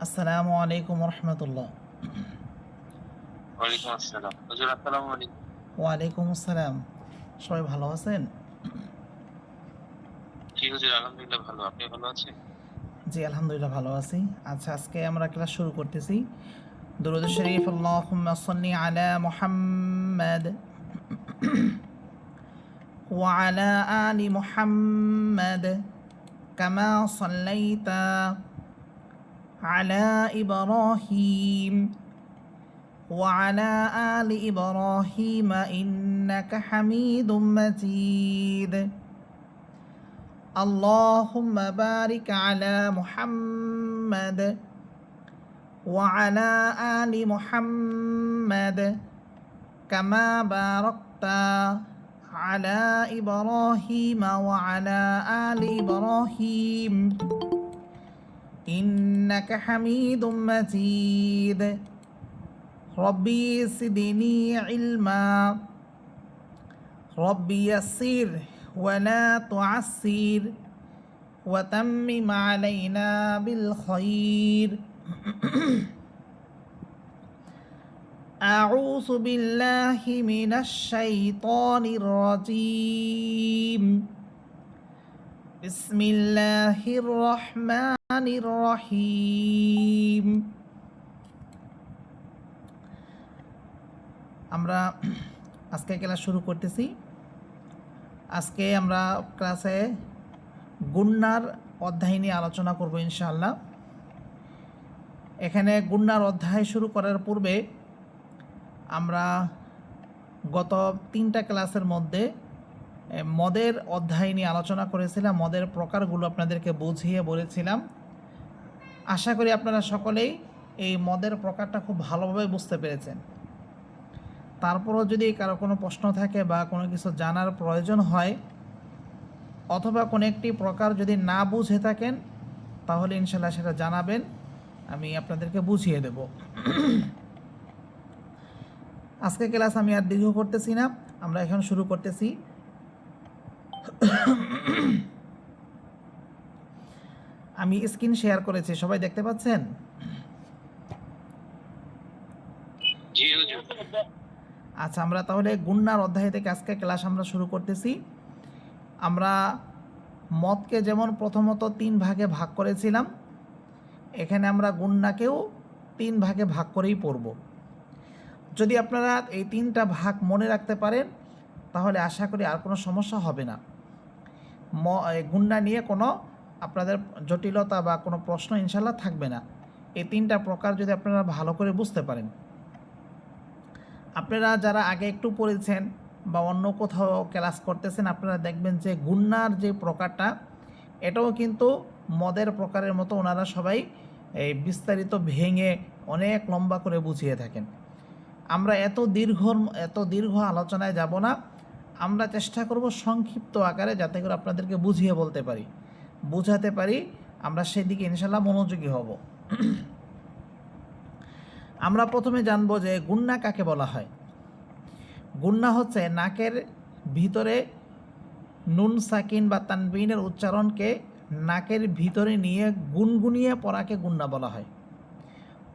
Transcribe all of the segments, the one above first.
আসসালামু আলাইকুম রহমতুল্লাহ। ওয়ালাইকুম আসসালাম। হুজুর আসসালামু আলাইকুম। ওয়ালাইকুম আসসালাম। সবাই ভালো আছেন? জি হুজুর, আলহামদুলিল্লাহ ভালো। আপনি ভালো আছেন? জি আলহামদুলিল্লাহ ভালো আছি। আচ্ছা, আজকে আমরা ক্লাস শুরু করতেছি। দুরূদ শরীফ আল্লাহুম্মা সাল্লি আলা মুহাম্মাদ ওয়া আলা আলি মুহাম্মাদ কামা সাল্লাইতা আলা ইব্রাহিম ওয়া আলা আলি ইব্রাহিম ইন্নাকা হামিদুম মাজিদ। اللهم بارك على محمد وعلى آل محمد كما باركت على إبراهيم وعلى آل إبراهيم إنك حميد مجيد. ربي زدني علما ربي يسر ولا تعسر وتمم علينا بالخير. أعوذ بالله من الشيطان الرجيم. بسم الله الرحمن الرحيم. আমরা আজকে ক্লাস শুরু করতেছি। আজকে আমরা ক্লাসে গুণনার অধ্যায় নিয়ে আলোচনা করব ইনশাআল্লাহ। এখানে গুণনার অধ্যায় শুরু করার পূর্বে আমরা গত 3টা ক্লাসের মধ্যে মদের অধ্যায় নিয়ে আলোচনা করেছিলাম। মদের প্রকারগুলো আপনাদেরকে বুঝিয়ে বলেছিলাম। আশা করি আপনারা সকলেই এই মদের প্রকারটা খুব ভালোভাবে বুঝতে পেরেছেন। তারপরও যদি কারো কোনো প্রশ্ন থাকে বা কোনো কিছু জানার প্রয়োজন হয় অথবা কোনো একটি প্রকার যদি না বুঝে থাকেন তাহলে ইনশাল্লাহ সেটা জানাবেন, আমি আপনাদেরকে বুঝিয়ে দেব। আজকে ক্লাস আমি আর দীর্ঘ করতেছি না, আমরা এখন শুরু করতেছি। আমি স্ক্রিন শেয়ার করেছি, সবাই দেখতে পাচ্ছেন? জি হুজুর। আচ্ছা, আমরা তাহলে গুণনার অধ্যায় থেকে আজকে ক্লাস আমরা শুরু করতেছি। আমরা মদকে যেমন প্রথমত 3 ভাগে ভাগ করেছিলাম, এখানে আমরা গুণনাকেও 3 ভাগে ভাগ করেই পড়ব। যদি আপনারা এই 3টা ভাগ মনে রাখতে পারেন তাহলে আশা করি আর কোনো সমস্যা হবে না। গুণনা নিয়ে কোনো আপনাদের জটিলতা বা কোনো প্রশ্ন ইনশাল্লাহ থাকবে না, এই 3টা প্রকার যদি আপনারা ভালো করে বুঝতে পারেন। আপনারা যারা আগে একটু পড়েছেন বা অন্য কোথাও ক্লাস করতেছেন আপনারা দেখবেন যে গুণনার যে প্রকারটা এটাও কিন্তু মদের প্রকারের মতো ওনারা সবাই এই বিস্তারিত ভেঙে অনেক লম্বা করে বুঝিয়ে থাকেন। আমরা এত দীর্ঘ আলোচনায় যাব না, আমরা চেষ্টা করব সংক্ষিপ্ত আকারে যাতে করে আপনাদেরকে বুঝিয়ে বলতে পারি, বুঝাতে পারি, আমরা সেদিকে ইনশাল্লাহ মনোযোগী হব। আমরা প্রথমে জানবো যে গুণনা কাকে বলা হয়। গুণনা হচ্ছে নাকের ভিতরে নুন সাকিন বা তানবিনের উচ্চারণকে নাকের ভিতরে নিয়ে গুনগুনিয়ে পড়াকে গুণনা বলা হয়।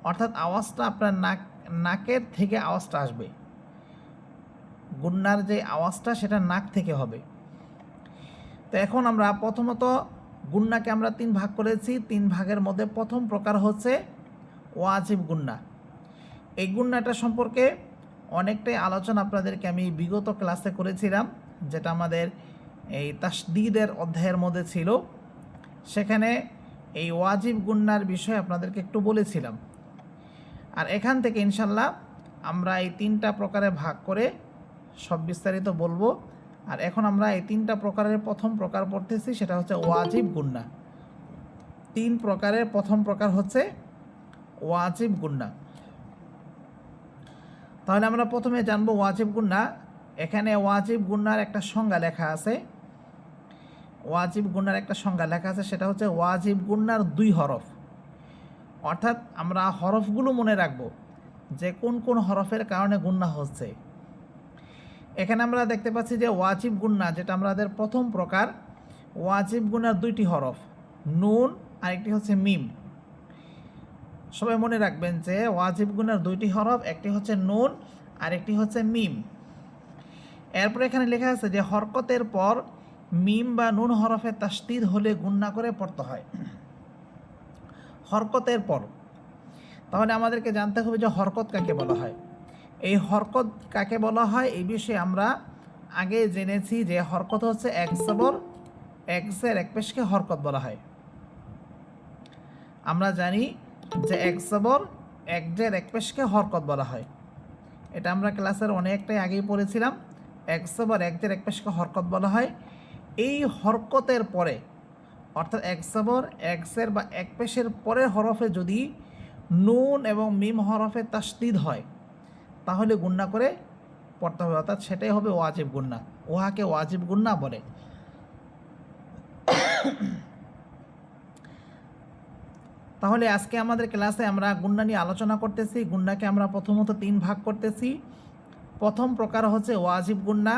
অর্থাৎ আওয়াজটা আপনার নাকের থেকে আওয়াজটা আসবে, গুণনার যে আওয়াজটা সেটা নাক থেকে হবে। তো এখন আমরা প্রথমত গুণনাকে আমরা 3 ভাগ করেছি। 3 ভাগের মধ্যে প্রথম প্রকার হচ্ছে ওয়াজিব গুণনা। এই গুণনাটা সম্পর্কে অনেকটাই আলোচনা আপনাদেরকে আমি বিগত ক্লাসে করেছিলাম, যেটা আমাদের এই তাসদীদের অধ্যায়ের মধ্যে ছিল। সেখানে এই ওয়াজিব গুণনার বিষয়ে আপনাদেরকে একটু বলেছিলাম। আর এখান থেকে ইনশাল্লাহ আমরা এই 3টা প্রকারে ভাগ করে সব বিস্তারিত বলবো। আর এখন আমরা এই 3টা প্রকারের প্রথম প্রকার পড়তেছি, সেটা হচ্ছে ওয়াজিব গুণনা। 3 প্রকারের প্রথম প্রকার হচ্ছে ওয়াজিব গুণনা। তাহলে আমরা প্রথমে জানবো ওয়াজিব গুণনা। এখানে ওয়াজিব গুণনার একটা সংজ্ঞা লেখা আছে। ওয়াজিব গুণনার একটা সংজ্ঞা লেখা আছে, সেটা হচ্ছে ওয়াজিব গুণনার 2 হরফ। অর্থাৎ আমরা হরফগুলো মনে রাখবো যে কোন কোন হরফের কারণে গুণনা হচ্ছে। এখানে আমরা দেখতে পাচ্ছি যে ওয়াজিব গুণনা যেটা আমাদের প্রথম প্রকার, ওয়াজিব গুণনার 2টি হরফ, নুন আর একটি হচ্ছে মিম। সবাই মনে রাখবেন যে ওয়াজিব গুণার দুইটি হরফ, একটি হচ্ছে নুন আর একটি হচ্ছে মিম। এরপর এখানে লেখা আছে যে হরকতের পর মিম বা নুন হরফে তাসদিদ হলে গুণনা করে পড়তে হয়। হরকতের পর, তাহলে আমাদেরকে জানতে হবে যে হরকত কাকে বলা হয়। এই হরকত কাকে বলা হয় এই বিষয়ে আমরা আগে জেনেছি যে হরকত হচ্ছে এক জবর এক জের এক পেশকে হরকত বলা হয়। আমরা জানি যে এক জবর এক জের এক পেশকে হরকত বলা হয়। এটা আমরা ক্লাসের অনেকটাই আগেই পড়েছিলাম। এক জবর এক জের এক পেশকে হরকত বলা হয়। এই হরকতের পরে, অর্থাৎ এক জবর এক জের বা এক পেশের পরের হরফে যদি নুন এবং মিম হরফে তাসদিদ হয় তাহলে গুণনা করে পড়তে হবে, অর্থাৎ সেটাই হবে ওয়াজিব গুণনা। উহাকে ওয়াজিব গুণনা বলে। তাহলে আজকে আমাদের ক্লাসে আমরা গুণনা নিয়ে আলোচনা করতেছি। গুণনাকে আমরা প্রথমত 3 ভাগ করতেছি। প্রথম প্রকার হচ্ছে ওয়াজিব গুণনা।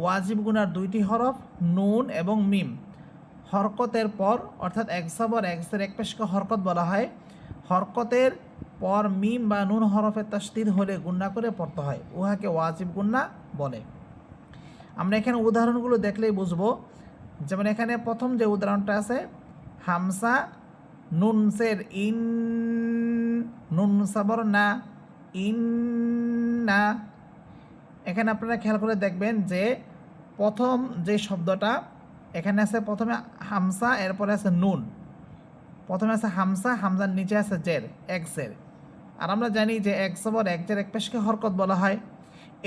ওয়াজিব গুণার দুইটি হরফ নুন এবং মিম। হরকতের পর, অর্থাৎ এক জবর এক জের এক পেশকে হরকত বলা হয়। হরকতের পর মিম বা নুন হরফে তাসদিদ হলে গুণনা করে পড়তে হয়, উহাকে ওয়াজিব গুণনা বলে। আমরা এখানে উদাহরণগুলো দেখলেই বুঝবো। যেমন এখানে প্রথম যে উদাহরণটা আছে, হামসা নুনসের ইন, নুন সাবর না, ইন না। এখানে আপনারা খেয়াল করে দেখবেন যে প্রথম যে শব্দটা এখানে আছে, প্রথমে হামসা, এরপরে আছে নুন। প্রথমে আছে হামসা, হামজার নিচে আছে জের, এক জের। আর আমরা জানি যে এক জবর এক জের এক পেশকে হরকত বলা হয়।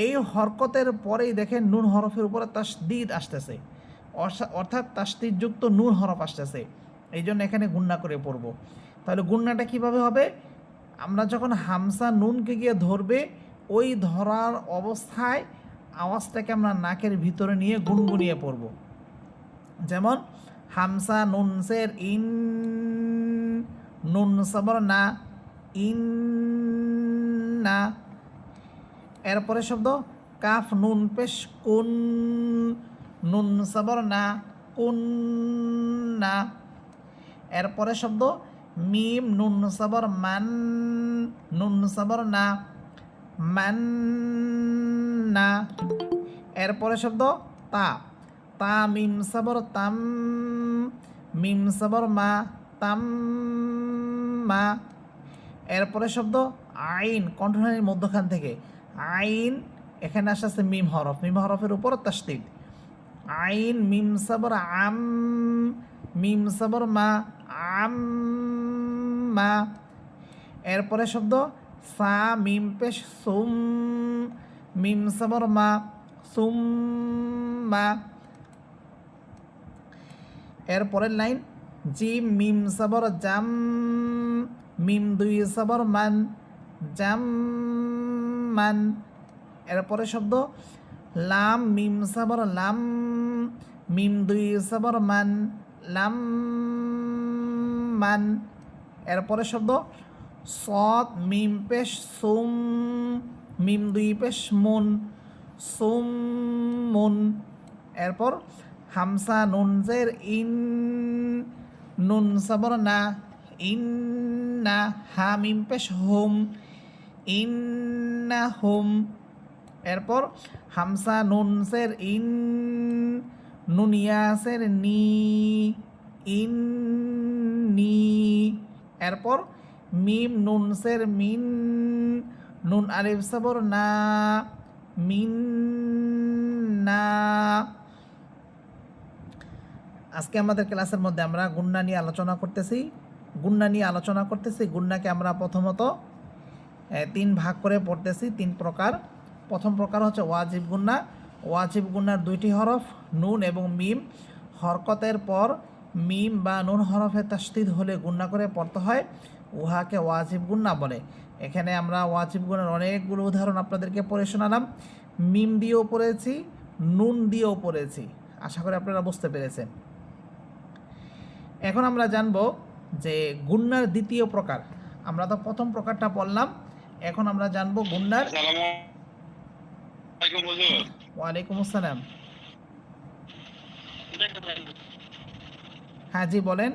এই হরকতের পরেই দেখেন নুন হরফের উপরে তাসদিদ আসতেছে, অর্থাৎ তাসদিদযুক্ত নুন হরফ আসতেছে। এই জন্য এখানে গুণনা করে পড়ব। তাহলে গুণনাটা কিভাবে হবে? আমরা যখন হামসা নুনকে গিয়ে ধরবে, ওই ধরার অবস্থায় আওয়াজটাকে আমরা নাকের ভিতরে নিয়ে গুনগুনিয়ে পড়ব। যেমন হামসা নুনসের ইন, নুন সবর না, ইন না। এরপরে শব্দ কাফ নুন পেশ কুন, নুন সবর না, কুন না। এরপরে শব্দ মিম নুন সবর মান, নুন সবর না, মান না। এরপরে শব্দ তা, তা মিম সবর তাম, মিম সবর মা, তাম মা। এরপরে শব্দ আইন, কণ্ঠনালীর মধ্যখান থেকে আইন, এখানে আসছে মিম হরফ, মিম হরফের উপর তাসদিদ। আইন মিম সবর আম, মিম সবর মা, আম মা। এরপরে শব্দ সা মিম পেশ সুম, মিম সবর মা, সুম মা। এরপরের লাইন জিম মিম সবর জাম, মিম দুই সবর মান, জাম মান। এরপরে শব্দ লাম মিম সবর লাম, মিম দুই সবর মান, লাম মান। এরপরে শব্দ সদ মিম পেশ সুম, মিম দুই পেশ মুন, সুম মুন। এরপর হামসা নুন জের ইন, নুন সবর না, ইন না। হা মিম পেশ হুম, ইন না হুম। এরপর হামসা নুন জের ইন, নুন ইয়াসের নি, ইন নি। এরপর মিম নুন সের মিন, নুন আলিফ সবর না, মিন না। আজকে আমাদের ক্লাসের মধ্যে আমরা গুণনা নিয়ে আলোচনা করতেছি। গুণনাকে আমরা প্রথমত 3 ভাগ করে পড়তেছি, 3 প্রকার। প্রথম প্রকার হচ্ছে ওয়াজিব গুণনা। ওয়াজিব গুণনার 2টি হরফ নুন এবং মিম। হরকতের পর মিম বা নুন হরফে তাসদিদ হলে গুণনা করে পড়তে হয়, উহাকে ওয়াজিব গুণনা বলে। এখানে আমরা ওয়াজিব গুণার অনেকগুলো উদাহরণ আপনাদেরকে পড়ে শোনালাম। মিম দিয়েও পড়েছি, নুন দিয়েও পড়েছি। আশা করি আপনারা বুঝতে পেরেছেন। এখন আমরা জানব যে গুণনার দ্বিতীয় প্রকার। আমরা তো প্রথম প্রকারটা পড়লাম, এখন আমরা জানবো গুণনার। ওয়ালাইকুম আসসালাম। হ্যাঁ জি বলেন।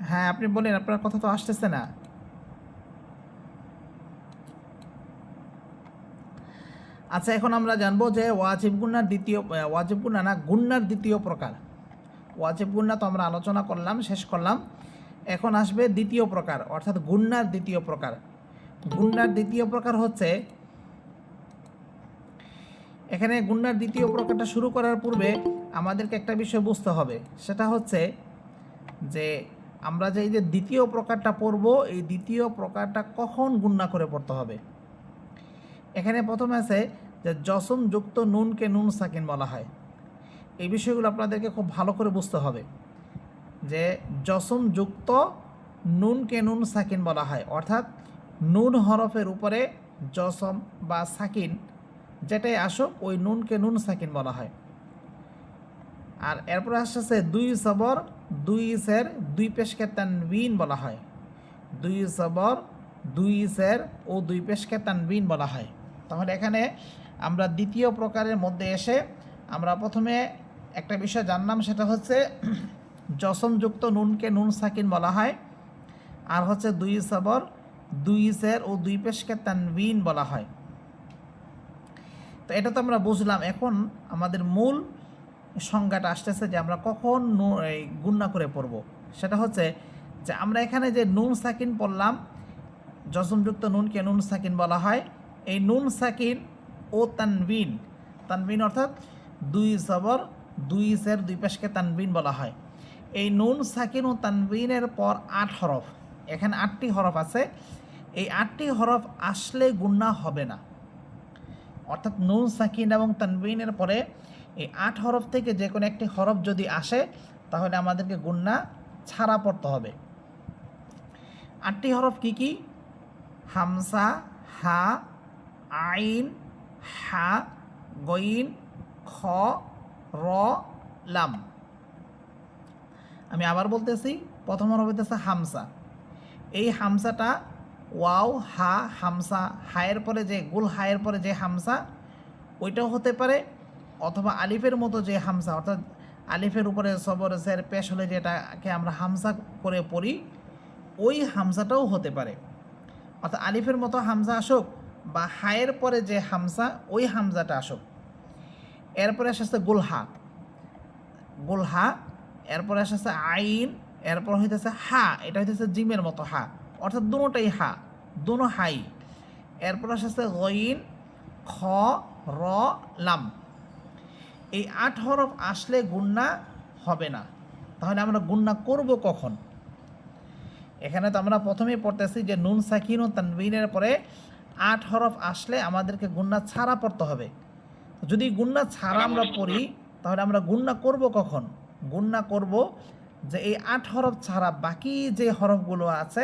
হ্যাঁ আপনি বলেন, আপনার কথা তো আসতেছে না। আচ্ছা, এখন আমরা জানবো যে ওয়াজিব গুন্নার দ্বিতীয় ওয়াজিব গুন্না না, গুন্নার দ্বিতীয় প্রকার। ওয়াজিব গুন্না তো আমরা আলোচনা করলাম, শেষ করলাম। এখন আসবে দ্বিতীয় প্রকার, অর্থাৎ গুন্নার দ্বিতীয় প্রকার। গুন্নার দ্বিতীয় প্রকার হচ্ছে, এখানে গুন্নার দ্বিতীয় প্রকারটা শুরু করার পূর্বে আমাদেরকে একটা বিষয় বুঝতে হবে, সেটা হচ্ছে যে আমরা যে এই যে দ্বিতীয় প্রকারটা পড়ব, এই দ্বিতীয় প্রকারটা কখন গুন্না করে পড়তে হবে। এখানে প্রথমে আছে যে জসম যুক্ত নুনকে নুন সাকিন বলা হয়। এই বিষয়গুলো আপনাদেরকে খুব ভালো করে বুঝতে হবে যে জসম যুক্ত নুনকে নুন সাকিন বলা হয়, অর্থাৎ নুন হরফের উপরে জসম বা সাকিন যেটাই আসুক ওই নুনকে নুন সাকিন বলা হয়। আর এরপরে আসছে দুই সবর দুই সের দুই পেশকে তানবিন বলা হয়। দুই সবর দুই সের ও দুই পেশকে তানবিন বলা হয়। তাহলে এখানে আমরা দ্বিতীয় প্রকারের মধ্যে এসে আমরা প্রথমে একটা বিষয় জানলাম, সেটা হচ্ছে জসমযুক্ত নুনকে নুন সাকিন বলা হয়, আর হচ্ছে দুই সবর দুই সের ও দুই পেশকে তানবিন বলা হয়। তো এটা তো আমরা বুঝলাম। এখন আমাদের মূল সংজ্ঞাটা আসতেছে যে আমরা কখন এই গুন্না করে পড়ব। সেটা হচ্ছে যে আমরা এখানে যে নুন সাকিন পড়লাম, জসমযুক্ত নুনকে নুন সাকিন বলা হয়। এই নুন সাকিন ও তানবিন, তানবিন অর্থাৎ দুই সবর দুই সের দুই পেশকে তানবিন বলা হয়। এই নুন সাকিন ও তানবিনের পর 8 হরফ, এখানে 8টি হরফ আছে। এই 8টি হরফ আসলে গুন্না হবে না, অর্থাৎ নুন সাকিন এবং তানবিনের পরে এই 8 হরফ থেকে যে কোনো একটি হরফ যদি আসে তাহলে আমাদেরকে গুন্না ছাড়া পড়তে হবে। 8টি হরফ কি কি? হামসা, হা, আইন, হা, গইন, খ, র, লাম। আমি আবার বলতেছি, প্রথম হরফ হইতেছে হামসা। এই হামসাটা ওয়াও হা হামসা, হায়ের পরে যে গুল হায়ের পরে যে হামসা ওইটাও হতে পারে, অথবা আলিফের মতো যে হামসা, অর্থাৎ আলিফের উপরে সবর জের পেশ হলে যেটাকে আমরা হামসা করে পড়ি ওই হামসাটাও হতে পারে। অর্থাৎ আলিফের মতো হামজা আসুক বা হায়ের পরে যে হামজা ওই হামজাটা আসুক। এরপরে আসছে গুলহা, গুলহা। এরপরে আসছে আইন, এরপর হইতেছে হা, এটা হইতেছে জিমের মতো হা, অর্থাৎ দুটোটাই হা, দুনো হাই। এরপর আসছে গইন, খ, র, লাম। এই 8 হরফ আসলে গুন্না হবে না। তাহলে আমরা গুন্না করব কখন? এখানে তো আমরা প্রথমেই পড়তেছি যে নুন সাকিন ও তানবিনের পরে 8 হরফ আসলে আমাদেরকে গুন্না ছাড়া পড়তে হবে। যদি গুন্না ছাড়া আমরা পড়ি তাহলে আমরা গুন্না করব কখন? গুন্না করব যে এই 8 হরফ ছাড়া বাকি যে হরফগুলো আছে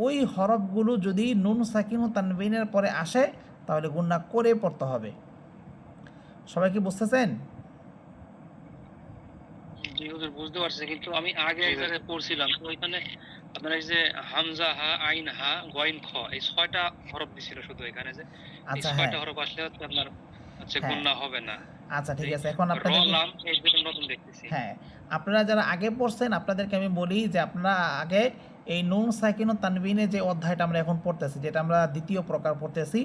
ওই হরফগুলো যদি নুন সাকিন ও তানবিনের পরে আসে তাহলে গুন্না করে পড়তে হবে। সবাই কি বুঝতেছেন? জি হুজুর, বুঝতে পারছি, কিন্তু আমি আগে এক জায়গায় পড়ছিলাম তো ওইখানে আপনার এই যে হামজা, হা, আইন, হা, গইন, খ এই 6টা হরফ দিছিল শুধু, এখানে যে এই আচ্ছা, 6টা হ্যাঁ হরফ আসলে হচ্ছে আপনার হচ্ছে হ্যাঁ গুন্না হবে না। আচ্ছা ঠিক এই আছে। এখন র, আপনাদেরকে, লাম এই দুটো নতুন দেখতেছি। হ্যাঁ আপনারা যারা আগে পড়ছেন আপনাদেরকে আমি বলি যে আপনারা আগে এই নুন সাকিন ও তানবিনে যে অধ্যায়টা আমরা এখন পড়তেছি, যেটা আমরা দ্বিতীয় প্রকার পড়তেছি,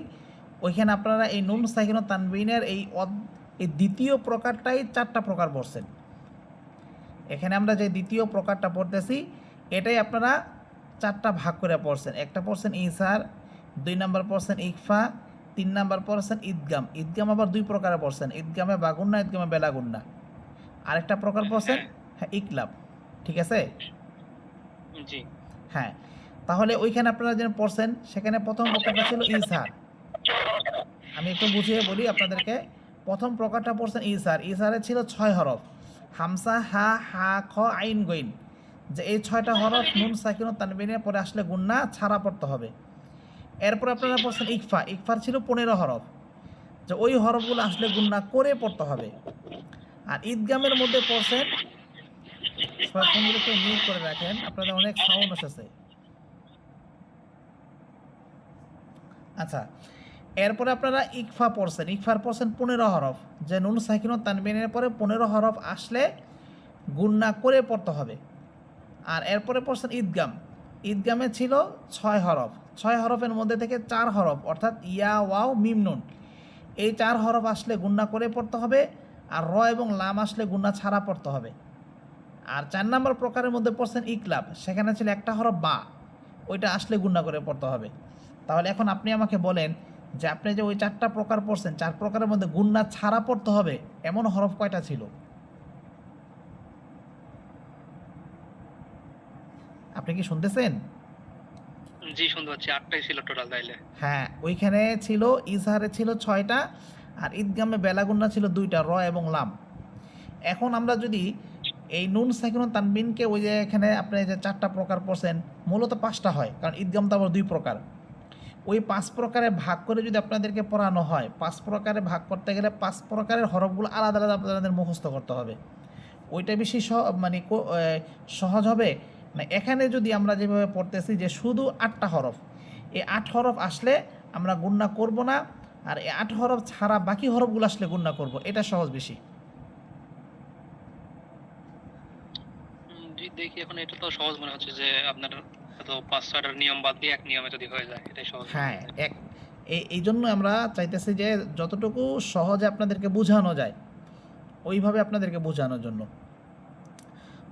ওইখানে আপনারা এই নুন সাকিন ও তানবিনের এই দ্বিতীয় প্রকারটাই 4টা প্রকার পড়ছেন। এখানে আমরা যে দ্বিতীয় প্রকারটা পড়তেছি এটাই আপনারা 4টা ভাগ করে পড়ছেন। একটা পড়ছেন ইসার, 2 নাম্বার পড়ছেন ইকফা, 3 নাম্বার পড়ছেন ঈদগাম। ঈদগাম আবার 2 প্রকারে পড়ছেন, ঈদগামে বাগুন্না, ঈদগামে বেলাগুন্না। আরেকটা প্রকার পড়ছেন হ্যাঁ ইকলাব। ঠিক আছে? জি হ্যাঁ, তাহলে ওইখানে আপনারা যেন পড়ছেন সেখানে প্রথম প্রকারটা ছিল ইসার। আমি একটু বুঝিয়ে বলি আপনাদেরকে। প্রথম প্রকারটা পড়ছেন ইসার। ইসারে ছিল 6 হরফ, হামসা, হা, হা, খ, আইন, গইন। যে এই 6টা হরফ নুন সাকিন ও তানবিনের পরে আসলে গুন্না ছাড়া পড়তে হবে। এরপর আপনারা পড়ছেন ইকফা। ইকফার ছিল 15 হরফ, যে ওই হরফগুলো আসলে গুন্না করে পড়তে হবে। আর ঈদগামের মধ্যে পড়ছেন, সবাই ফোনগুলো একটু মিউট করে রাখেন, আপনাদের অনেক সাউন্ড আসছে। আচ্ছা, এরপরে আপনারা ইকফা পড়ছেন। ইকফার পড়ছেন 15 হরফ, যে নুন সাকিন ও তানবিনের পরে 15 হরফ আসলে গুন্না করে পড়তে হবে। আর এরপরে পড়ছেন ঈদগাম। ঈদগামে ছিল 6 হরফ, 6 হরফের মধ্যে থেকে 4 হরফ অর্থাৎ ইয়া ওয়াও মিম নুন, এই 4 হরফ আসলে গুণনা করে পড়তে হবে, আর র এবং লাম আসলে গুণনা ছাড়া পড়তে হবে। আর 4 নম্বর প্রকারের মধ্যে পড়ছেন ইকলাব, সেখানে ছিল একটা হরফ বা, ওইটা আসলে গুণনা করে পড়তে হবে। তাহলে এখন আপনি আমাকে বলেন যে আপনি যে ওই 4টা প্রকার পড়ছেন, 4 প্রকারের মধ্যে গুণনা ছাড়া পড়তে হবে এমন হরফ কয়টা ছিল? আপনি কি শুনতেছেন? জি শুনতে পাচ্ছি, 8টাই ছিল টোটাল তাইলে। হ্যাঁ, ওইখানে ছিল ইজহারে ছিল 6টা, আর ঈদগামে বেলা গুণনা ছিল 2টা, র এবং লাম। এখন আমরা যদি এই নুন সাকিন ও তানবিনকে ওই যে এখানে আপনি যে 4টা প্রকার পড়ছেন, মূলত 5টা হয়, কারণ ঈদগাম তো আবার 2 প্রকার। ওই 5 প্রকারে ভাগ করে যদি আপনাদেরকে পড়ানো হয়, 5 প্রকারে ভাগ করতে গেলে 5 প্রকারের হরফগুলো আলাদা আলাদা আপনাদের মুখস্থ করতে হবে। ওইটা বেশি সহজ হবে না এখানে যদি আমরা যেভাবে পড়তেছি যে শুধু 8টা হরফ, এই 8 হরফ আসলে আমরা গুণনা করব না, আর এই 8 হরফ ছাড়া বাকি হরফগুলো আসলে গুণনা করব, এটা সহজ বেশি। জি দেখি, এখন এটা তো সহজ মনে হচ্ছে যে আপনার এত 5-6টার নিয়ম বাদ দিয়ে এক নিয়মে যদি হয়ে যায় এটাই সহজ। হ্যাঁ, এই জন্য আমরা চাইতেছি যে যতটুকু সহজে আপনাদেরকে বোঝানো যায় ওইভাবে আপনাদেরকে বোঝানোর জন্য।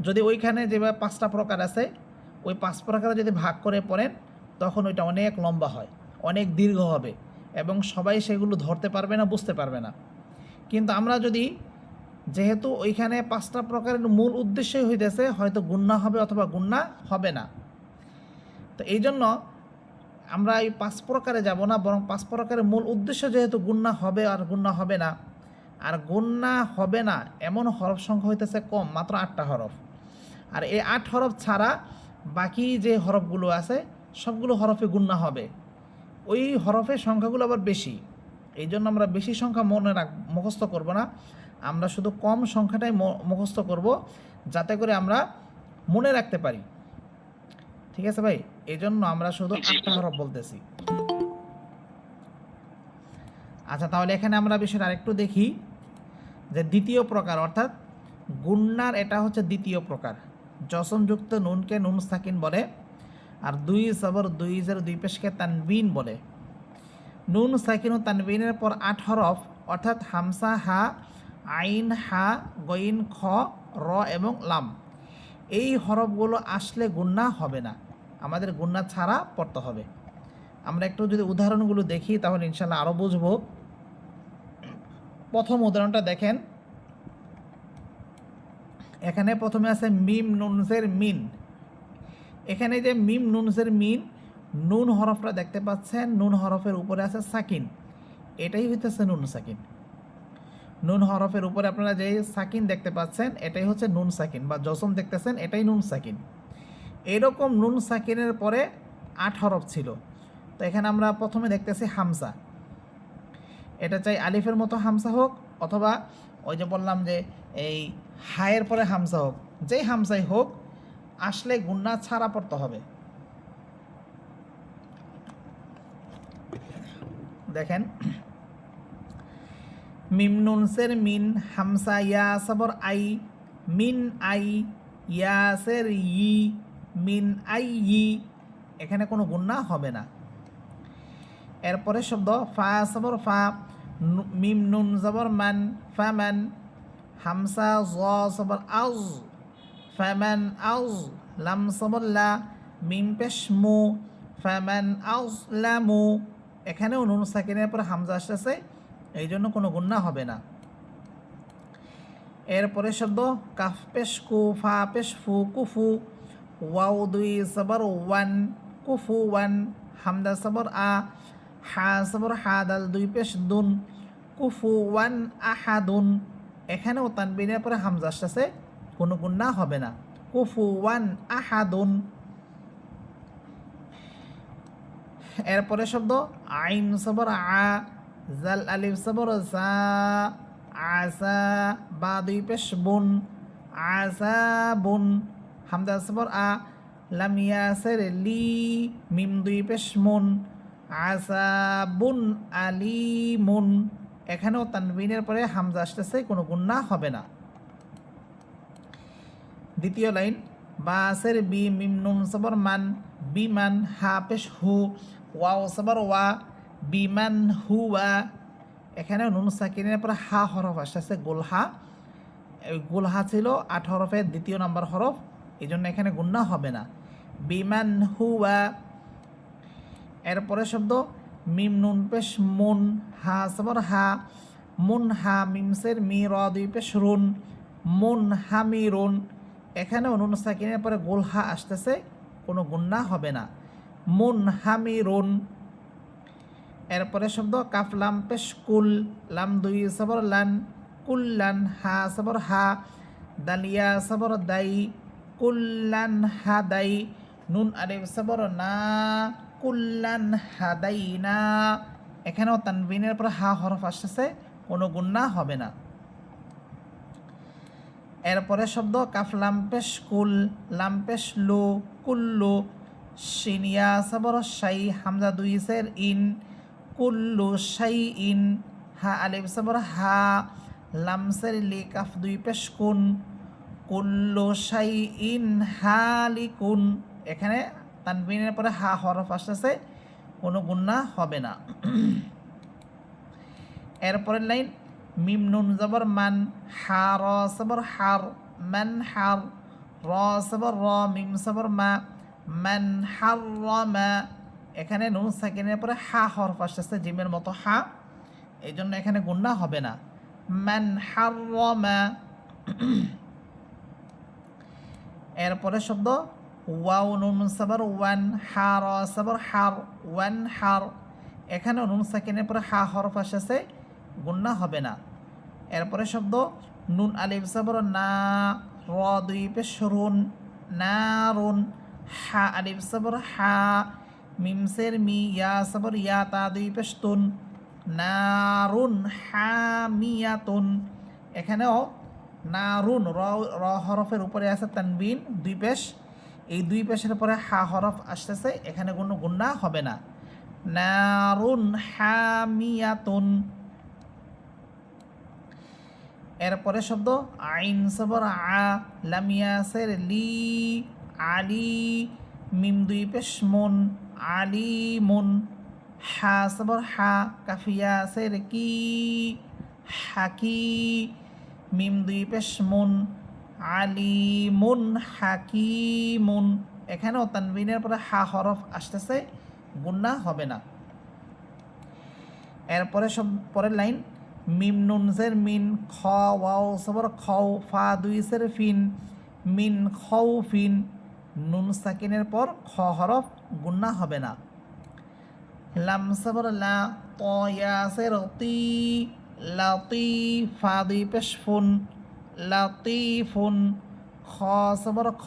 যদি ওইখানে যেভাবে 5টা প্রকার আছে, ওই 5 প্রকারে যদি ভাগ করে পড়েন তখন ওইটা অনেক লম্বা হয়, অনেক দীর্ঘ হবে, এবং সবাই সেগুলো ধরতে পারবে না, বুঝতে পারবে না। কিন্তু আমরা যদি, যেহেতু ওইখানে 5টা প্রকারের মূল উদ্দেশ্যই হইতেছে হয়তো গুণনা হবে অথবা গুণনা হবে না, তো এই জন্য আমরা এই 5 প্রকারে যাব না, বরং 5 প্রকারের মূল উদ্দেশ্য যেহেতু গুণনা হবে আর গুণনা হবে না, আর গুণনা হবে না এমন হরফ সংখ্যা হইতেছে কম, মাত্র 8টা হরফ। আর এই 8 হরফ ছাড়া বাকি যে হরফগুলো আছে সবগুলো হরফে গুণনা হবে, ওই হরফের সংখ্যাগুলো আবার বেশি। এই জন্য আমরা বেশি সংখ্যা মুখস্থ করব না, আমরা শুধু কম সংখ্যাটাই মুখস্থ করব, যাতে করে আমরা মনে রাখতে পারি। ঠিক আছে ভাই, এই জন্য আমরা শুধু 8টা হরফ বলতেছি। আচ্ছা, তাহলে এখানে আমরা বিষয়টা আরেকটু দেখি যে দ্বিতীয় প্রকার অর্থাৎ গুণনার, এটা হচ্ছে দ্বিতীয় প্রকার। জসমযুক্ত নুনকে নুন সাকিন বলে, আর 2 জবর 2 জের 2 পেশকে তানবিন বলে। নুন সাকিন ও তানবিনের পর 8 হরফ অর্থাৎ হামসা, হা, আইন, হা, গইন, খ, র এবং লাম, এই হরফগুলো আসলে গুণনা হবে না, আমাদের গুণনা ছাড়া পড়তে হবে। আমরা একটু যদি উদাহরণগুলো দেখি তাহলে ইনশাল্লাহ আরও বুঝব। প্রথম উদাহরণটা দেখেন, এখানে প্রথমে আছে মিম নুনসের মিন। এখানে যে মিম নুনসের মিন, নুন হরফটা দেখতে পাচ্ছেন, নুন হরফের উপরে আছে সাকিন, এটাই হইতেছে নুন সাকিন। নুন হরফের উপরে আপনারা যে সাকিন দেখতে পাচ্ছেন এটাই হচ্ছে নুন সাকিন, বা জসম দেখতেছেন এটাই নুন সাকিন। এরকম নুন সাকিনের পরে 8 হরফ ছিল, তো এখানে আমরা প্রথমে দেখতেছি হামসা, এটা চাই আলিফের মতো হামসা হোক, অথবা ওই যে বললাম যে এই হায়ের পরে হামসা হোক, যেই হামসাই হোক আসলে গুণনা ছাড়া পড়তে হবে। দেখেন, মিম নুনসের মিন, হামসা, ইয়া সবর আই, মিন আই, ইয়াসের ই, মিন আই ই, এখানে কোনো গুণনা হবে না। এরপরে শব্দ ফা সবর ফা, মিম নুন জবর মান, ফামান, হামসা জ সবর আউজ, ফামান আউজ, লাম সবর লা, মিম পেশ মু, ফামান আউজ লামু, এখানেও নুন সাকিনের পর হামজা আসতেছে, এই জন্য কোনো গুণনা হবে না। এরপরে শব্দ কাফ পেশ কু, ফা পেশ ফু, কুফু, ওয়াও 2 সবর ওয়ান, কুফু ওয়ান, হামদা সবর আ, হা সবর হা, দাল 2 পেশ দুন, কুফু ওয়ান আহাদুন, এখানেও তানবিনের পরে হামজা আসতেছে, কোনো গুণনা হবে না, কুফু ওয়ান আহাদুন। এরপরে শব্দ আইন সবর আ, জাল আলিফ সবর জা, আসা, বা 2 পেশ বুন, আসা বুন, হামদা সবর আ, লাম ইয়াসের লি, মিম 2 পেশ মুন, আসা বুন আলিমুন, এখানেও তানবিনের পরে হামজা আসতেছে, কোনো গুণনা হবে না। দ্বিতীয় লাইন বা আসের বি, মিম নুন সবর মান, বিমান, হা পেশ হু, ওয়াও সবর ওয়া, বিমান হুয়া। এখানে নুন সাকিনের পরে হা হরফ আসতেছে গোলহা। এই গোলহা ছিল 8 হরফের দ্বিতীয় নাম্বার হরফ, এই জন্য এখানে গুন্না হবে না। বিমান হুয়া। এরপরে শব্দ মিম নুন পেশ মুন, হা সবর হা, মুন হা, মিমসের মি, র দুই পেশ রুন, মুন হামিরুন। এখানে নুন সাকিনের পরে গোলহা আসতেছে, কোনো গুন্না হবে না। মুন হামিরুন। এরপরে শব্দ কাফ লাম পেশ কুল, লাম দুই সবর লান, কুল্লান, হা সবর হা, দালিয়া সবর দাই, কুল্লান হাদাই, নুন আলিফ সবর না, কুল্লান হাদাই না। এখানেও তানবিনের পর হা হরফ আসতেছে, কোনো গুন্না হবে না। এরপরে শব্দ কাফ লাম পেশ কুল, লাম পেশ লু, কুল্লু, শিনিয়া সবর শাই, হামজা দুই সের ইন, কুল্লু শাই ইন, হা আলিফ সবর হা, লামসের লি, কাফ দুই পেশ কুন, কুল্লু শাই ইন হালিকুন। এখানে তানবিনের পরে হা হরফ আসতেছে, কোনো গুন্না হবে না। এরপরের লাইন মিম নুন জবর মান, হা র সবর হার, মান হার, র সবর র, মিম সবর মা, মান হার মা। এখানে নুন সাকিনের পরে হা হরফ আসতেছে জিমের মতো হা, এই জন্য এখানে গুন্না হবে না। মান হার মা। এরপরে শব্দ ওয়াও নুন সবর ওয়ান, হা র সবর হার, ওয়ান হার। এখানে নুন সাকিনের পরে হা হরফ আসতেছে, গুন্না হবে না। এরপরে শব্দ নুন আলিফ সবর না, র দুই পেশ রুন, নারুন, হা আলিফ সবর হা, মিমসের মি, ইয়া সবর ইয়া, তা দুই পেশ তুন, নারুন হামিয়াতুন। এখানেও নারুন, র হরফের উপরে আছে তানবিন দুই পেশ, এই দুই পেশের পরে হা হরফ আসতেছে, এখানে কোনো গুন্না হবে না। নারুন হামিয়াতুন। এরপরে শব্দ আইন সবর আ, লাম ইয়াসের লি, আলি, মিম দুই পেশ মুন, আলিমুন, হা সবর হা, কাফ ইয়াসের কি, হাকি, মিম দুই পেশ মুন, আলিমুন হাকিমুন। এখানেও তানবিনের পরে হা হরফ আসতেছে, গুন্না হবে না। এরপরে সব পরের লাইন মিম নুন জের মিন, খ ওয়াও সবর খও, ফা দুই সের ফিন, মিন খৌ ফিন। নুন সাকিনের পর খ হরফ, গুন্না হবে না। লাম সবর লা, ত ইয়া সের তি, লাতি, ফা দুই পেশ ফুন, লাতিফুন, খ সবর খ,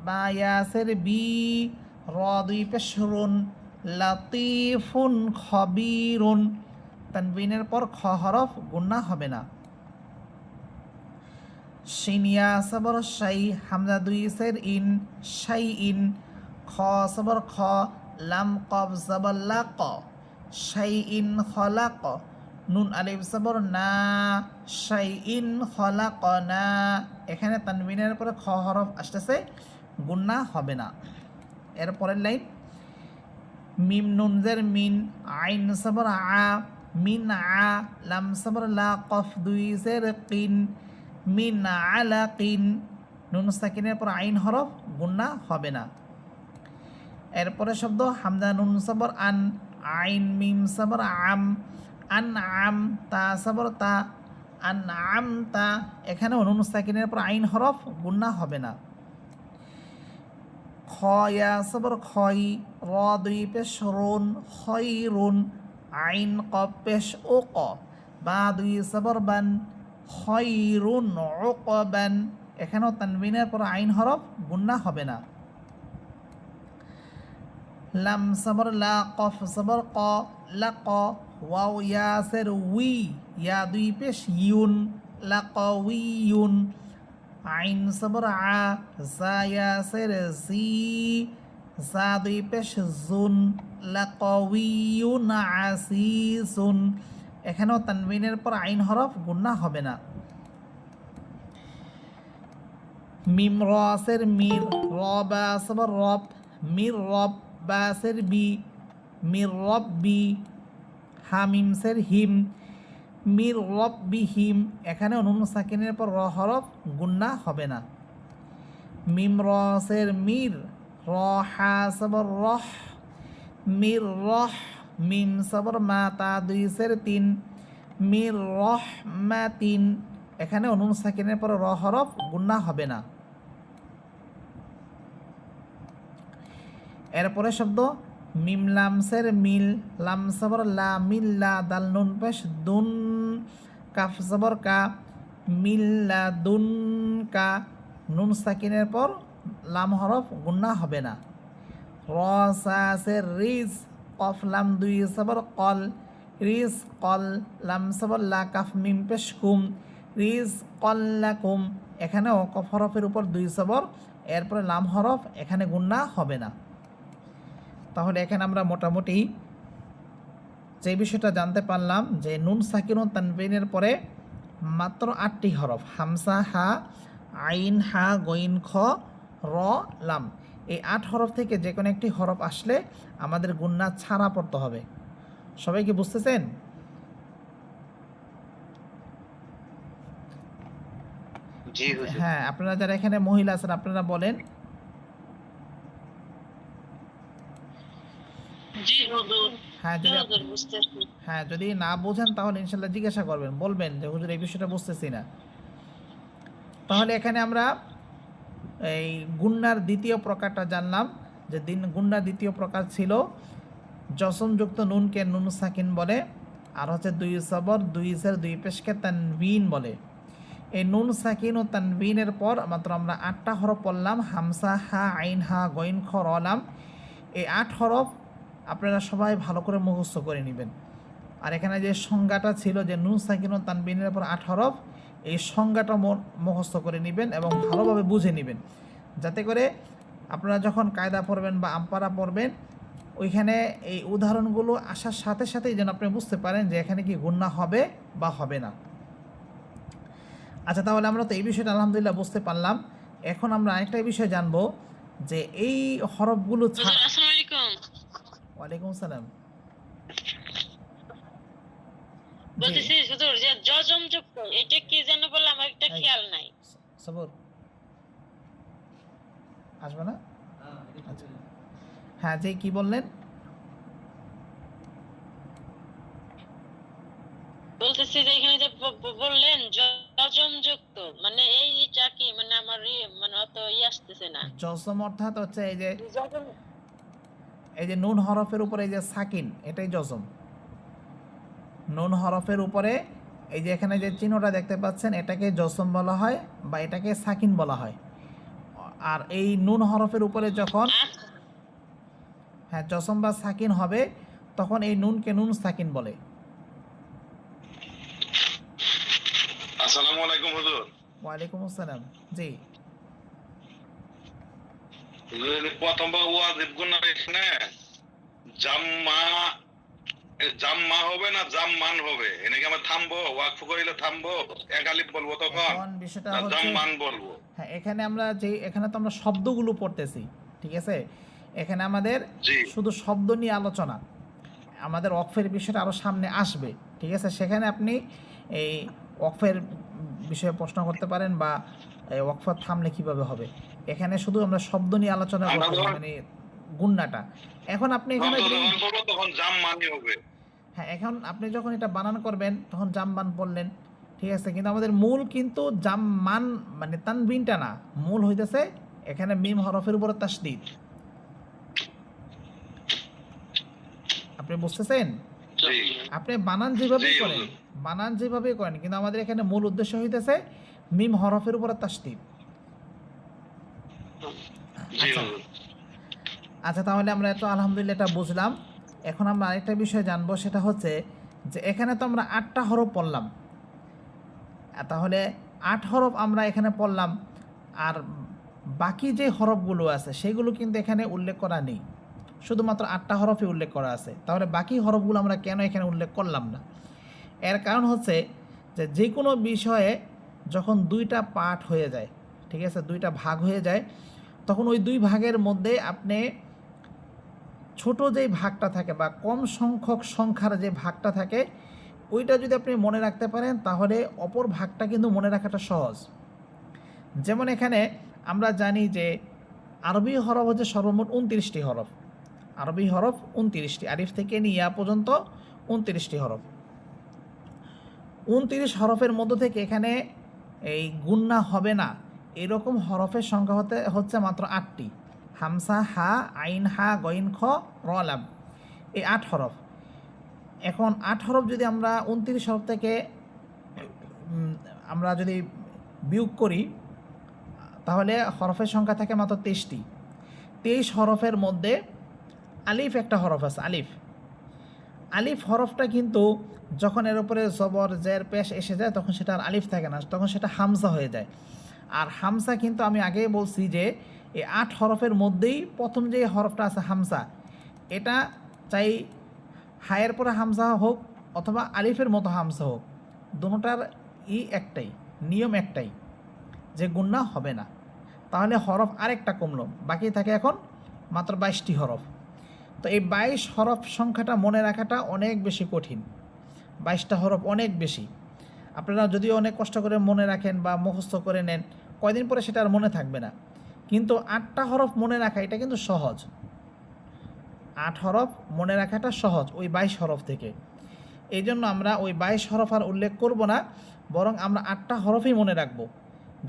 বা ইয়া সের বি, র দুই পেশ রুন, লাতিফুন খবিরুন। তানবিনের পর খ হরফ, গুন্না হবে না। শিনিয়া সবর শাই, হামজা দুই সের ইন, শাই ইন, খ সবর খ, লাম কব জবর লা ক, শাই ইন খলাক, নুন আলিফ সবর না, শাই ইন খলাক না। এখানে তানবিনের পরে খ হরফ আসতেছে, গুন্না হবে না। এরপরের লাইন মিম নুন জের মিন, আইন সবর আ, মিন আ, লাম সবর লা, কফ দুই জের কিন, মিন আলা কিন। নুন সাকিনের পর আইন হরফ, গুন্না হবে না। এরপরে শব্দ হামজা নুন সবর আন, আইন মিম সবর আম, আন আম, তা সবর তা, আন আম তা। এখানেও নুন সাকিনের পর আইন হরফ, গুন্না হবে না। খ ইয়া সবর খই, র দুই পেশ রুন, খইরুন, আইন কফ পেশ ও ক, বা দুই সবর বান, খইরুন উকবান। এখানেও তানবিনের পর আইন হরফ, গুন্না হবে না। লাম সবর লা, কফ সবর ক, লাক, ওয়াও ইয়াসের উই, ইয়া দুই পেশ ইউন, লাকউইয়ুন, আইন সবর আ, জা ইয়াসের জি, জা দুই পেশ জুন, লাকউইয়ুন আসিসুন। এখানেও তানবিনের পর আইন হরফ, গুন্না হবে না। মিম রসের মির, র বাসবর রব, মির রব বাসের বি, মির রব বি, হামিমসের হিম, মির রব বি হিম। এখানে নুন সাকিনের পর র হরফ গুন্না হবে না। মিম রসের মির, র হা সবর রহ, মির রহ, মিম সবর মা তা দুই সের তিন, মির রহ মা তিন। এখানে নুন সাকিনের পর র হরফ গুন্না হবে না। এরপরে শব্দ মিম লামসের মিল, লাম সবর লা, মিল লা, দাল নুন পেশ দুন, কাফ সবর কা, মিল লা দুন কা। নুন সাকিনের পর লাম হরফ গুন্না হবে না। র সাসের রিজ, কফ লাম দুই সবর কল, রিজ কল, লাম সবর লা, কাফ মিম পেশ কুম, রিজ কল্লাকুম। এখানেও কফ হরফের উপর দুই সবর, এরপরে লাম হরফ, এখানে গুন্না হবে না। তাহলে এখানে আমরা মোটামুটি যে বিষয়টা জানতে পারলাম যে নুন সাকিন ও তানবিনের পরে মাত্র 8টি হরফ, হামসা, হা, আইন, হা, গইন, খ, র, লাম। এই 8 হরফ থেকে যে কোনো একটি হরফ আসলে আমাদের গুন্না ছাড়া পড়তে হবে। সবাই কি বুঝতেছেন? জি হুজুর। হ্যাঁ, আপনারা যারা এখানে মহিলা আছেন আপনারা বলেন। জি হুজুর। হ্যাঁ, জি যদি হুজুর, বুঝতেছি। হ্যাঁ যদি না বোঝেন তাহলে ইনশাল্লাহ জিজ্ঞাসা করবেন, বলবেন যে হুজুর এই বিষয়টা বুঝতেছি না। তাহলে এখানে আমরা এই গুন্নার দ্বিতীয় প্রকারটা জানলাম যে গুন্নার দ্বিতীয় প্রকার ছিল জসমযুক্ত নুনকে নুন সাকিন বলে, আর হচ্ছে দুই সবর, দুই জের, দুই পেশকে তানবিন বলে। এই নুন সাকিন ও তানবিনের পর মাত্র আমরা 8টা হরফ পড়লাম, হামসা, হা, আইন, হা, গইন, খ, র, লাম। এই 8 হরফ আপনারা সবাই ভালো করে মুখস্থ করে নেবেন। আর এখানে যে সংজ্ঞাটা ছিল যে নুন সাকিন ও তানবিনের পর 8 হরফ, এই সংজ্ঞাটা মুখস্থ করে নেবেন এবং ভালোভাবে বুঝে নেবেন, যাতে করে আপনারা যখন কায়দা পড়বেন বা আমপারা পড়বেন ওইখানে এই উদাহরণগুলো আসার সাথে সাথেই যেন আপনি বুঝতে পারেন যে এখানে কি গুন্না হবে বা হবে না। আচ্ছা, তাহলে আমরা তো এই বিষয়টা আলহামদুলিল্লাহ বুঝতে পারলাম। এখন আমরা আরেকটা বিষয় জানবো যে এই হরফগুলো হুজুর, আসসালামু আলাইকুম। ওয়ালাইকুম সালাম। বলতেছি হুজুর যে জজম যুক্ত এটা কি যেন বলে আমার একটা খেয়াল নাই। সবর আসবে না? আচ্ছা, হ্যাঁ, যে কি বললেন? বলতেছি যে এখানে যে বললেন জজম যুক্ত, মানে এইটা কি, মানে আমার মানে অত আসতেছে না। জজম অর্থাৎ হচ্ছে জজম এই যে নুন হরফের উপরে এই যে সাকিন, এটাই জজম। নুন হরফের উপরে এই যে এখানে যে চিহ্নটা দেখতে পাচ্ছেন এটাকে জজম বলা হয় বা এটাকে সাকিন বলা হয়। আর এই নুন হরফের উপরে যখন হ্যাঁ জজম বা সাকিন হবে তখন এই নুনকে নুন সাকিন বলে। আসসালামু আলাইকুম হুজুর। ওয়ালাইকুম আসসালাম। জি, হুজুর প্রথমবার ওয়াজিব গুনাহ এখানে জাম্মা জাম্মা হবে না জাম্মান হবে? এনেকে আমরা থামবো, ওয়াকফ করিলে থামবো, এক আলিফ বলবো তখন এখন বিষয়টা না হচ্ছে জাম্মান বলবো? হ্যাঁ এখানে আমরা এখানে তো আমরা শব্দগুলো পড়তেছি, ঠিক আছে? এখানে আমাদের জি শুধু শব্দ নিয়ে আলোচনা, আমাদের ওয়াকফের বিষয়টা আরও সামনে আসবে, ঠিক আছে? সেখানে আপনি এই ওয়াকফের বিষয়ে প্রশ্ন করতে পারেন বা এই ওয়াকফ থামলে কিভাবে হবে। এখানে শুধু আমরা শব্দ নিয়ে আলোচনা আমরা করতেছি, যখন- মানে গুন্নাটা। এখন আপনি এখানে যখন যদি বলবো তখন জাম্মানই হবে। হ্যাঁ এখন আপনি যখন এটা বানান করবেন তখন জামবান পড়লেন, ঠিক আছে? কিন্তু আমাদের মূল কিন্তু জামমান মানে তানবিনটা না, মূল হইতেছে এখানে মিম হরফের উপরে তাসদীদ। আপনি বুঝতেছেন? জি আপনি বানান যেভাবেই জি, করেন, হুজুর। বানান যেভাবেই করেন, কিন্তু আমাদের এখানে মূল উদ্দেশ্য হইতেছে মিম হরফের উপরে তাসদীদ। জি আচ্ছা হুজুর। আচ্ছা, তাহলে আমরা এত আলহামদুলিল্লাহ এটা বুঝলাম। এখন আমরা আরেকটা বিষয় জানবো, সেটা হচ্ছে যে এখানে তো আমরা 8টা হরফ পড়লাম, তাহলে 8 হরফ আমরা এখানে পড়লাম, আর বাকি যে হরফগুলো আছে সেগুলো কিন্তু এখানে উল্লেখ করা নেই, শুধুমাত্র 8টা হরফই উল্লেখ করা আছে। তাহলে বাকি হরফগুলো আমরা কেন এখানে উল্লেখ করলাম না? এর কারণ হচ্ছে যে যে কোনো বিষয়ে যখন 2টা পার্ট হয়ে যায়, ঠিক আছে, দুইটা ভাগ হয়ে যায়, তখন ওই দুই ভাগের মধ্যে আপনি ছোট যেই ভাগটা থাকে বা কম সংখ্যক সংখ্যার যে ভাগটা থাকে ওইটা যদি আপনি মনে রাখতে পারেন তাহলে অপর ভাগটা কিন্তু মনে রাখাটা সহজ। যেমন এখানে আমরা জানি যে আরবি হরফ হচ্ছে সর্বমোট 29টি হরফ, আরবি হরফ 29টি, আলিফ থেকে নিয়ে ইয়া পর্যন্ত 29টি হরফ। 29 হরফের মধ্য থেকে এখানে এই গুণনা হবে না এরকম হরফের সংখ্যা হচ্ছে মাত্র 8টি, হামসা, হা, আইন, হা, গইন, খ, র, লাম, এই 8 হরফ। এখন 8 হরফ যদি আমরা 29 হরফ থেকে আমরা যদি বিয়োগ করি তাহলে হরফের সংখ্যা থাকে মাত্র 23টি। 23 হরফের মধ্যে আলিফ একটা হরফ আছে, আলিফ। আলিফ হরফটা কিন্তু যখন এর উপরে জবর, জের, পেশ এসে যায় তখন সেটা আর আলিফ থাকে না, তখন সেটা হামজা হয়ে যায়। আর হামজা কিন্তু আমি আগেই বলছি যে এই 8 হরফের মধ্যেই প্রথম যে হরফটা আছে হামজা, এটা চাই হায়ের পরে হামজা হোক অথবা আলিফের মতো হামজা হোক, দুটোটার একটাই নিয়ম, একটাই যে গুণনা হবে না। তাহলে হরফ আরেকটা কমলো, বাকি থাকে এখন মাত্র 22টি হরফ। তো এই 22 হরফ সংখ্যাটা মনে রাখাটা অনেক বেশি কঠিন, 22টা হরফ অনেক বেশি। আপনারা যদিও অনেক কষ্ট করে মনে রাখেন বা মুখস্থ করে নেন, কয়দিন পরে সেটা আর মনে থাকবে না। কিন্তু 8টা হরফ মনে রাখা এটা কিন্তু সহজ, 8 হরফ মনে রাখাটা সহজ ওই 22 হরফ থেকে। এই জন্য আমরা ওই 22 হরফ আর উল্লেখ করব না, বরং আমরা 8টা হরফই মনে রাখবো।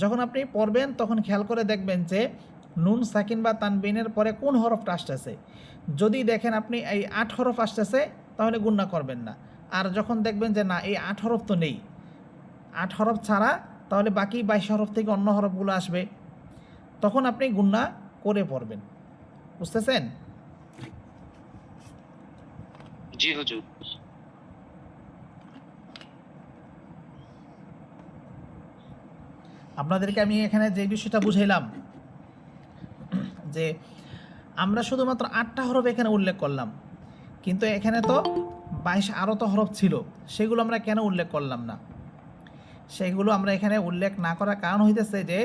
যখন আপনি পড়বেন তখন খেয়াল করে দেখবেন যে নুন সাকিন বা তানবিনের পরে কোন হরফটা আসতেছে। যদি দেখেন আপনি এই 8 হরফ আসতেছে তাহলে গুণনা করবেন না, আর যখন দেখবেন যে না এই 8 হরফ তো নেই, 8 হরফ ছাড়া, তাহলে বাকি 22 হরফ থেকে অন্য হরফগুলো আসবে, তখন আপনি গুণনা করে পড়বেন। বুঝতেছেন? জি হুজুর। আপনাদেরকে আমি এখানে যে বিষয়টা বুঝাইলাম যে আমরা শুধুমাত্র 8টা হরফ এখানে উল্লেখ করলাম, কিন্তু এখানে তো 22 আরও তো হরফ ছিল, সেগুলো আমরা কেন উল্লেখ করলাম না? সেগুলো আমরা এখানে উল্লেখ না করার কারণ হইতেছে যে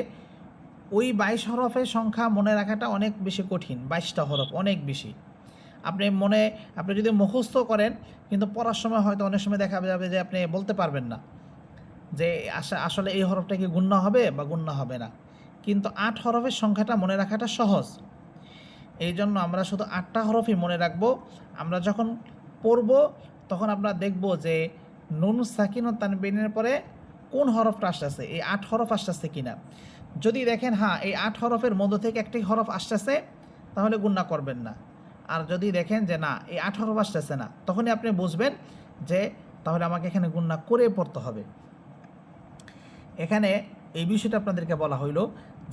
ওই 22 হরফের সংখ্যা মনে রাখাটা অনেক বেশি কঠিন, 22টা হরফ অনেক বেশি। আপনি যদি মুখস্থ করেন কিন্তু পড়ার সময় হয়তো অনেক সময় দেখা যাবে যে আপনি বলতে পারবেন না যে আসলে এই হরফটা কি গুণনা হবে বা গুণনা হবে না। কিন্তু 8 হরফের সংখ্যাটা মনে রাখাটা সহজ, এই জন্য আমরা শুধু 8টা হরফই মনে রাখবো। আমরা যখন পড়ব তখন আমরা দেখব যে নুন সাকিন ও তানবিনের পরে কোন হরফটা আসতেছে, এই 8 হরফ আসতেছে কিনা। যদি দেখেন হ্যাঁ এই 8 হরফের মধ্য থেকে একটি হরফ আসতেছে তাহলে গুণনা করবেন না, আর যদি দেখেন যে না এই 8 হরফ আসতেছে না তখনই আপনি বুঝবেন যে তাহলে আমাকে এখানে গুণনা করে পড়তে হবে। এখানে এই বিষয়টা আপনাদেরকে বলা হইল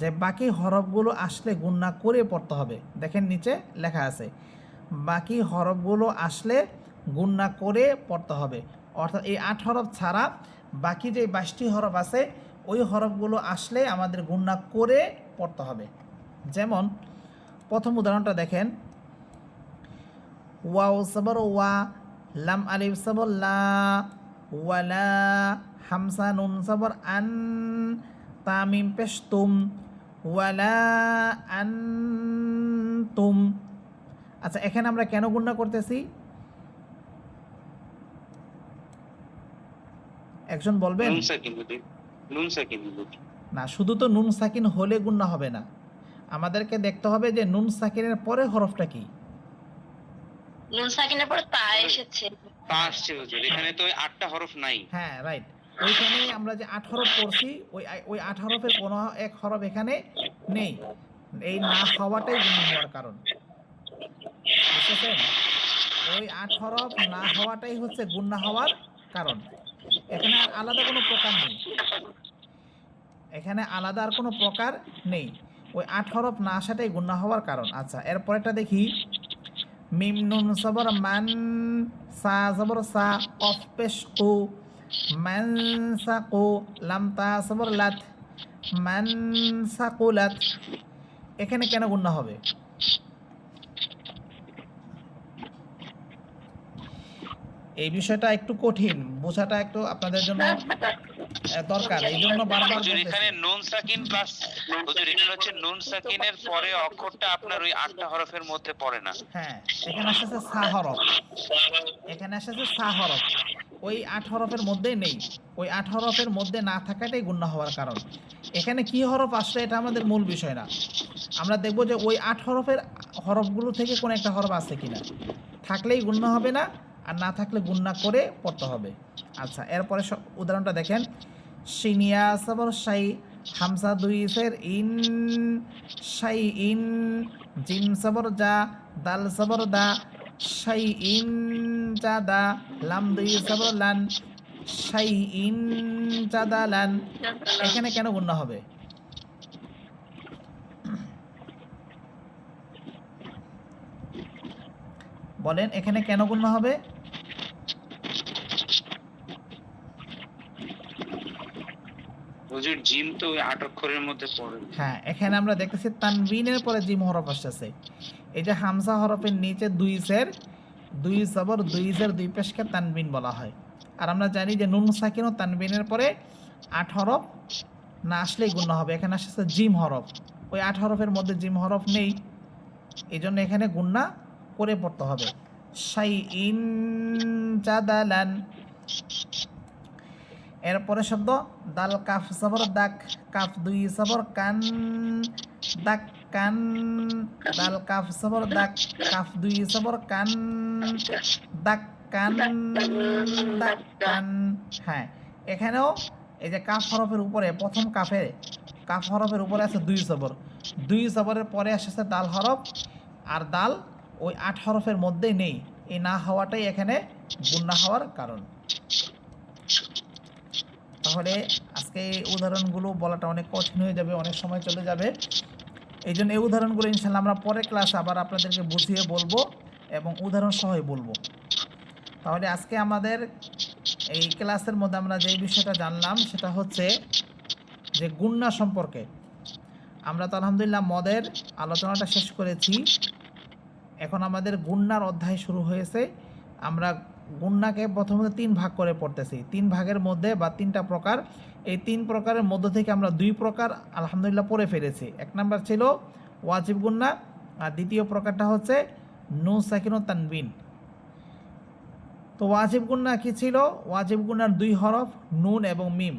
যে বাকি হরফগুলো আসলে গুণনা করে পড়তে হবে। দেখেন নিচে লেখা আছে বাকি হরফগুলো আসলে গুণনা করে পড়তে হবে, অর্থাৎ এই 8 হরফ ছাড়া বাকি যে 22টি হরফ আছে ওই হরফগুলো আসলে আমাদের গুণনা করে পড়তে হবে। যেমন প্রথম উদাহরণটা দেখেন, ওয়াও সবর ওয়া, লাম আলিফ সবর লা, ওয়ালা, হামসা নুন সবর আন, তামিম পেশ তুম, ওয়ালা আনতুম। আচ্ছা এখানে আমরা কেন গুণনা করতেছি একজন বলবেন? নুন সাকিন না, শুধু তো নুন সাকিন হলে গুণনা হবে না, আমাদেরকে দেখতে হবে যে নুন সাকিনের পরে হরফটা কি। নুন সাকিনের পরে তা এসেছে, তা আসছে হুজুর, এখানে তো 8টা হরফ নাই। হ্যাঁ রাইট, ওইখানে আমরা যে 8 হরফ পড়ছি ওই 8 হরফের কোনো এক হরফ এখানে নেই, এই না হওয়াটাই গুণনা হওয়ার কারণ। বুঝতেছেন? ওই 8 হরফ না হওয়াটাই হচ্ছে গুণনা হওয়ার কারণ। এখানে আর আলাদা কোনো প্রকার নেই, এখানে আলাদা আর কোনো প্রকার নেই, ওই 8 হরফ না আসাটাই গুণনা হওয়ার কারণ। আচ্ছা এরপরেরটা দেখি, মিম নুন সবর মান, সা সবর সা, কফ পেশ কু, মান সাকু, লাম তা সবর লাত, মান সাকুলাত। এখানে কেন গুণনা হবে? এই বিষয়টা একটু কঠিন, বোঝাটা একটু আপনাদের জন্য দরকার, এই জন্য বারবার হুজুর বলতেছি। এখানে নুন সাকিন প্লাস, হুজুর এখানে হচ্ছে নুন সাকিনের পরে অক্ষরটা আপনার ওই 8টা হরফের মধ্যে পড়ে না। হ্যাঁ, এখানে আসছে সা হরফ, এখানে আসছে সা হরফ, ওই 8 হরফের মধ্যে নেই। ওই 8 হরফের মধ্যে না থাকাটাই গুণনা হওয়ার কারণ। এখানে কি হরফ আসলে এটা আমাদের মূল বিষয় না। আমরা দেখব যে ওই 8 হরফের হরফগুলো থেকে কোন একটা হরফ আছে কিনা, থাকলেই গুণনা হবে না, আর না থাকলে গুণনা করে পড়তে হবে। আচ্ছা, এরপরে উদাহরণটা দেখেন। শিনিয়া সবর শাই, হামসা দুই সের ইন, শাই ইন, জিম সবর যা, দাল সবর দা, শাই ইন যা দা, লাম দুই সবর লান, শাই ইন যা দা লান। এখানে কেন গুণনা হবে? বলেন এখানে কেন গুণনা হবে? হুজুর জিম তো ওই 8 অক্ষরের মধ্যে পড়ে। হ্যাঁ, এখানে আমরা দেখতেছি তানবিনের পরে জিম হরফ আসছে। এই যে হামজা হরফের নিচে দুই জের, দুই জবর, দুই জের, দুই পেশকে তানবিন বলা হয়। আর আমরা জানি যে নুন সাকিন ও তানবিনের পরে 8 হরফ না আসলেই গুণনা হবে। এখানে আসছে জিম হরফ, ওই 8 হরফের মধ্যে জিম হরফ নেই, এই জন্য এখানে গুণনা করে পড়তে হবে। শাই ইন জাদালান। এরপরে শব্দ দাল কাফ সবর দাক, কাফ দুই সবর কান, দাক কান, দাল কাফ সবর দাক, কাফ দুই সবর কান, দাক কান, দাক কান। হ্যাঁ, এখানেও এই যে কাফ হরফের উপরে প্রথম কাফ হরফের উপরে আছে দুই সবর, দুই সবরের পরে আসছে দাল হরফ, আর দাল ওই 8 হরফের মধ্যে নেই। এই না হওয়াটাই এখানে গুণনা হওয়ার কারণ। তাহলে আজকে এই উদাহরণগুলো বলাটা অনেক কঠিন হয়ে যাবে, অনেক সময় চলে যাবে। এই জন্য এই উদাহরণগুলো ইনশাল্লাহ আমরা পরের ক্লাসে আবার আপনাদেরকে বুঝিয়ে বলবো এবং উদাহরণ সহই বলবো। তাহলে আজকে আমাদের এই ক্লাসের মধ্যে আমরা যেই বিষয়টা জানলাম সেটা হচ্ছে যে গুণনা সম্পর্কে। আমরা তো আলহামদুলিল্লাহ মদের আলোচনাটা শেষ করেছি, এখন আমাদের গুণনার অধ্যায় শুরু হয়েছে। আমরা গুণনাকে প্রথমত 3 ভাগ করে পড়তেছি। 3 ভাগের মধ্যে বা 3টা প্রকার, এই 3 প্রকারের মধ্য থেকে আমরা 2 প্রকার আলহামদুলিল্লাহ পড়ে ফেলেছি। 1 নাম্বার ছিল ওয়াজিব গুণনা, আর দ্বিতীয় প্রকারটা হচ্ছে নুন সাকিন ও তানবিন। তো ওয়াজিব গুণনা কি ছিল? ওয়াজিব গুণনার 2 হরফ নুন এবং মিম,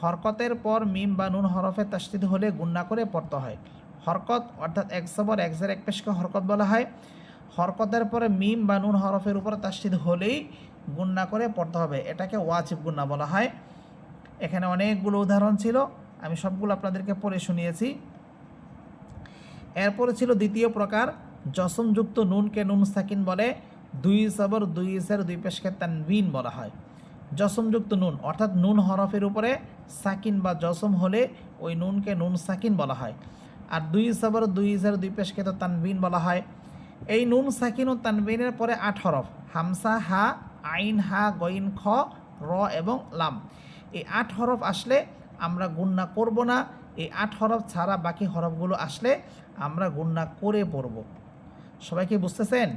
হরকতের পর মিম বা নুন হরফে তাসদীদ হলে গুণনা করে পড়তে হয়। হরকত অর্থাৎ এক সবর এক জের এক পেশকে হরকত বলা হয়। হরকতের পরে মিম বা নুন হরফের উপরে তাসদীদ হলেই গুণনা করে পড়তে হবে, এটাকে ওয়াজিব গুণনা বলা হয়। এখানে অনেকগুলো উদাহরণ ছিল, আমি সবগুলো আপনাদেরকে পড়ে শুনিয়েছি। এরপরে ছিল দ্বিতীয় প্রকার, জসমযুক্ত নুনকে নুন সাকিন বলে, দুই সবর দুই জের দুই পেশকে তানবিন বলা হয়। জসমযুক্ত নুন অর্থাৎ নুন হরফের উপরে সাকিন বা জসম হলে ওই নুনকে নুন সাকিন বলা হয়। আর দুই সবর দুই জের দুই পেশকে তো তানবিন বলা হয়। এই নুন সাকিন ও তানবিনের পরে 8 হরফ, হামসা হা, আইন হা, গইন খ, র এবং লাম। এই 8 হরফ আসলে আমরা গুণনা করব না, এই 8 হরফ ছাড়া বাকি হরফগুলো আসলে আমরা গুণনা করে পড়ব। সবাই কি বুঝতেছেন?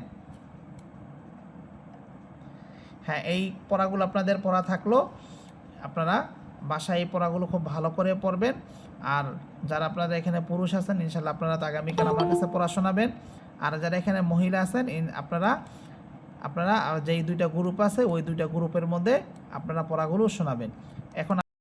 হ্যাঁ, এই পড়াগুলো আপনাদের পড়া থাকলো, আপনারা বাসায় এই পড়াগুলো খুব ভালো করে পড়বেন। আর যারা আপনারা এখানে পুরুষ আছেন ইনশাল্লাহ আপনারা তো আগামীকাল আমার কাছে পড়া শোনাবেন। আর যারা এখানে মহিলা আছেন আপনারা যেই 2টা গ্রুপ আছে ওই 2টা গ্রুপের মধ্যে আপনারা পড়াগুলো শোনাবেন। এখন